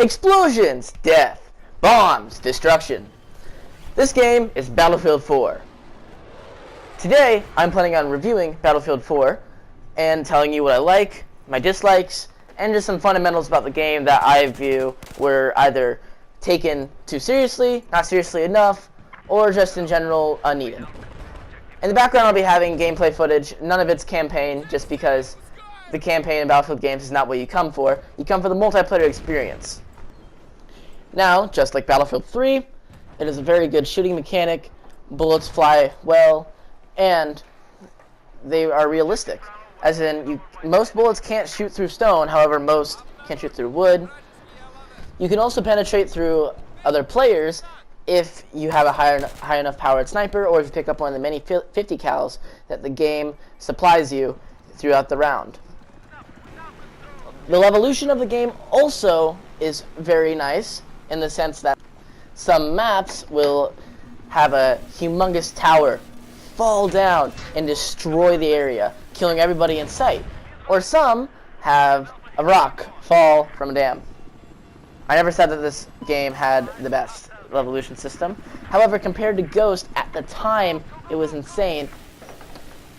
Explosions, death, bombs, destruction. This game is Battlefield 4. Today, I'm planning on reviewing Battlefield 4 and telling you what I like, my dislikes, and just some fundamentals about the game that I view were either taken too seriously, not seriously enough, or just in general unneeded. In the background, I'll be having gameplay footage. None of it's campaign, just because the campaign in Battlefield games is not what you come for. You come for the multiplayer experience. Now, just like Battlefield 3, it is a very good shooting mechanic, bullets fly well, and they are realistic. As in, most bullets can't shoot through stone, however, most can shoot through wood. You can also penetrate through other players if you have a high enough powered sniper, or if you pick up one of the many 50 cals that the game supplies you throughout the round. The evolution of the game also is very nice, in the sense that some maps will have a humongous tower fall down and destroy the area, killing everybody in sight. Or some have a rock fall from a dam. I never said that this game had the best evolution system. However, compared to Ghost, at the time, it was insane.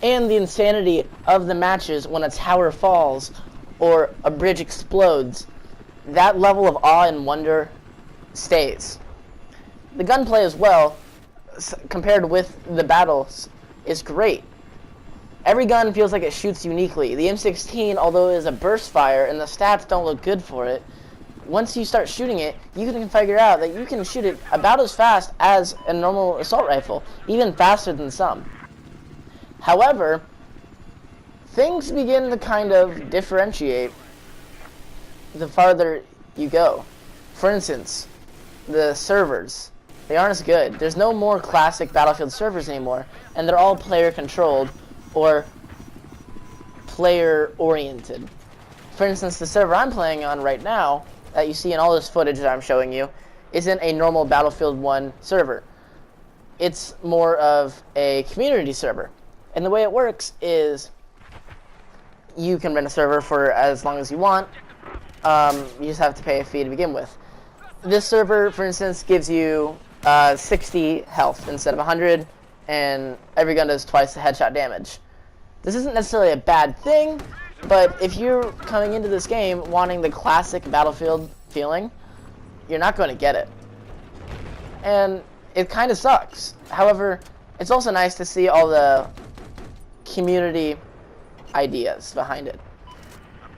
And the insanity of the matches when a tower falls or a bridge explodes, that level of awe and wonder stays. The gunplay as well, compared with the battles, is great. Every gun feels like it shoots uniquely. The M16, although it is a burst fire and the stats don't look good for it, once you start shooting it, you can figure out that you can shoot it about as fast as a normal assault rifle, even faster than some. However, things begin to kind of differentiate the farther you go. For instance, the servers, they aren't as good. There's no more classic Battlefield servers anymore, and they're all player controlled or player oriented. For instance, the server I'm playing on right now, that you see in all this footage that I'm showing you, isn't a normal Battlefield 1 server. It's more of a community server. And the way it works is you can rent a server for as long as you want. You just have to pay a fee to begin with. This server, for instance, gives you 60 health instead of 100, and every gun does twice the headshot damage. This isn't necessarily a bad thing, but if you're coming into this game wanting the classic Battlefield feeling, you're not going to get it. And it kind of sucks. However, it's also nice to see all the community ideas behind it.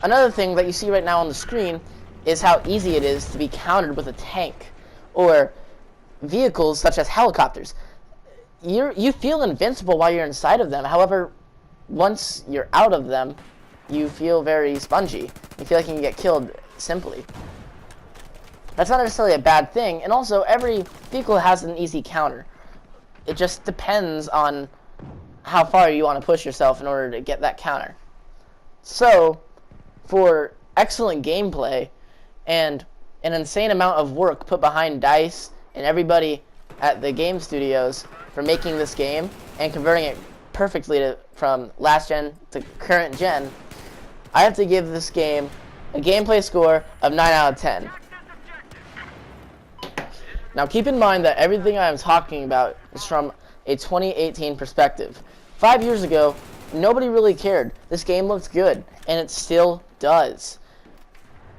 Another thing that you see right now on the screen is how easy it is to be countered with a tank or vehicles such as helicopters. You feel invincible while you're inside of them. However, once you're out of them, you feel very spongy. You feel like you can get killed simply. That's not necessarily a bad thing, and also every vehicle has an easy counter. It just depends on how far you want to push yourself in order to get that counter. So, for excellent gameplay and an insane amount of work put behind DICE and everybody at the game studios for making this game and converting it perfectly from last gen to current gen, I have to give this game a gameplay score of 9 out of 10. Now keep in mind that everything I am talking about is from a 2018 perspective. 5 years ago, nobody really cared. This game looked good, and it still does.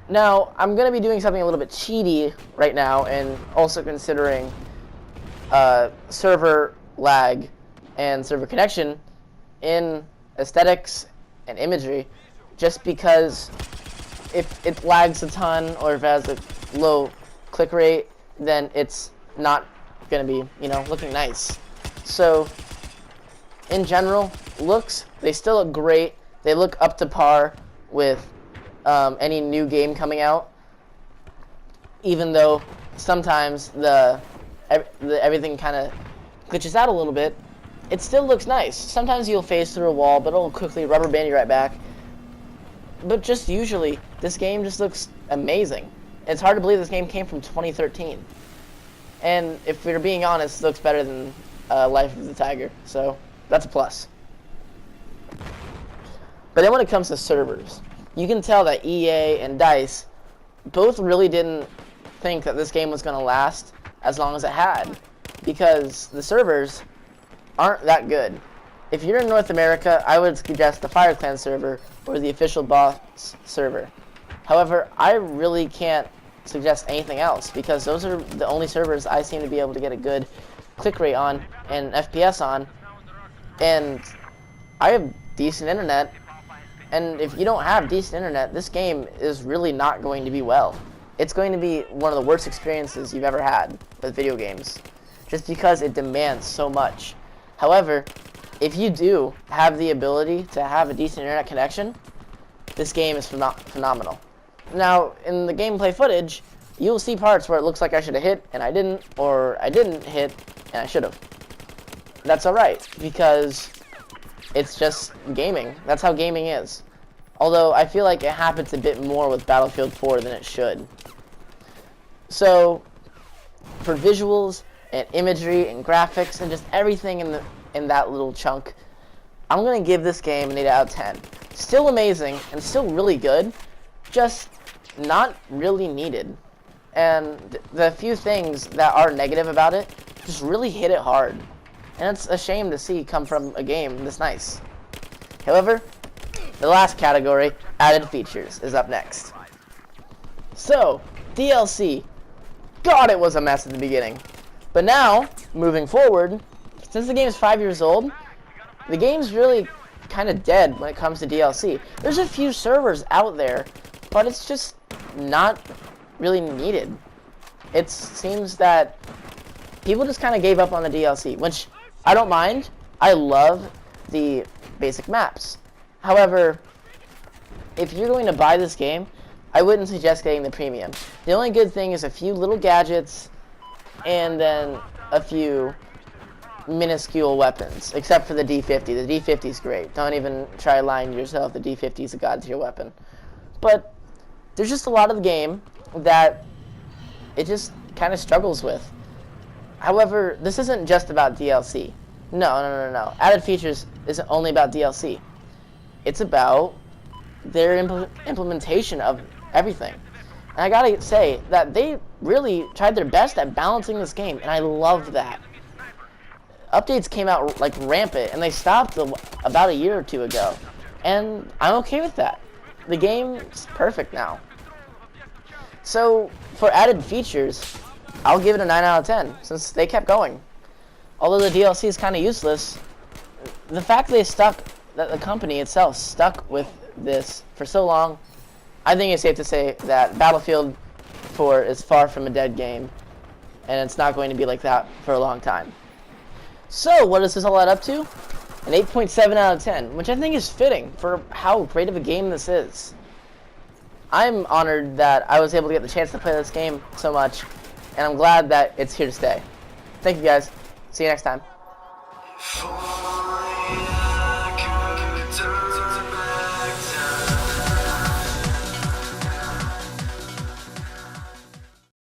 Now, I'm going to be doing something a little bit cheaty right now, and also considering server lag and server connection in aesthetics and imagery, just because if it lags a ton or if it has a low click rate, then it's not going to be, looking nice. So, in general, looks, they still look great. They look up to par with any new game coming out, even though sometimes everything kind of glitches out a little bit. It still looks nice. Sometimes you'll phase through a wall, but it'll quickly rubber band you right back. But just usually, this game just looks amazing. It's hard to believe this game came from 2013. And if we're being honest, it looks better than Life of the Tiger. So, that's a plus. But then when it comes to servers, you can tell that EA and DICE both really didn't think that this game was going to last as long as it had, because the servers aren't that good. If you're in North America, I would suggest the Fire Clan server or the official boss server. However, I really can't suggest anything else, because those are the only servers I seem to be able to get a good click rate on and FPS on, and I have decent internet. And if you don't have decent internet, this game is really not going to be well. It's going to be one of the worst experiences you've ever had with video games, just because it demands so much. However, if you do have the ability to have a decent internet connection, this game is phenomenal. Now, in the gameplay footage, you'll see parts where it looks like I should have hit and I didn't, or I didn't hit and I should have. That's alright, because it's just gaming. That's how gaming is. Although, I feel like it happens a bit more with Battlefield 4 than it should. So, for visuals and imagery and graphics and just everything in that little chunk, I'm going to give this game an 8 out of 10. Still amazing and still really good, just not really needed. And the few things that are negative about it just really hit it hard. And it's a shame to see come from a game this nice. However, the last category, added features, is up next. So, DLC. God, it was a mess at the beginning. But now, moving forward, since the game is 5 years old, the game's really kind of dead when it comes to DLC. There's a few servers out there, but it's just not really needed. It seems that people just kind of gave up on the DLC, which I don't mind. I love the basic maps. However, if you're going to buy this game, I wouldn't suggest getting the premium. The only good thing is a few little gadgets and then a few minuscule weapons, except for the D50. The D50 is great. Don't even try lying to yourself. The D50 is a god tier weapon. But there's just a lot of the game that it just kind of struggles with. However, this isn't just about DLC. No. Added features isn't only about DLC. It's about their implementation of everything. And I gotta say that they really tried their best at balancing this game, and I love that. Updates came out like rampant, and they stopped about a year or two ago. And I'm okay with that. The game's perfect now. So, for added features, I'll give it a 9 out of 10, since they kept going. Although the DLC is kind of useless, the fact that the company itself stuck with this for so long, I think it's safe to say that Battlefield 4 is far from a dead game, and it's not going to be like that for a long time. So, what does this all add up to? An 8.7 out of 10, which I think is fitting for how great of a game this is. I'm honored that I was able to get the chance to play this game so much, and I'm glad that it's here to stay. Thank you guys. See you next time.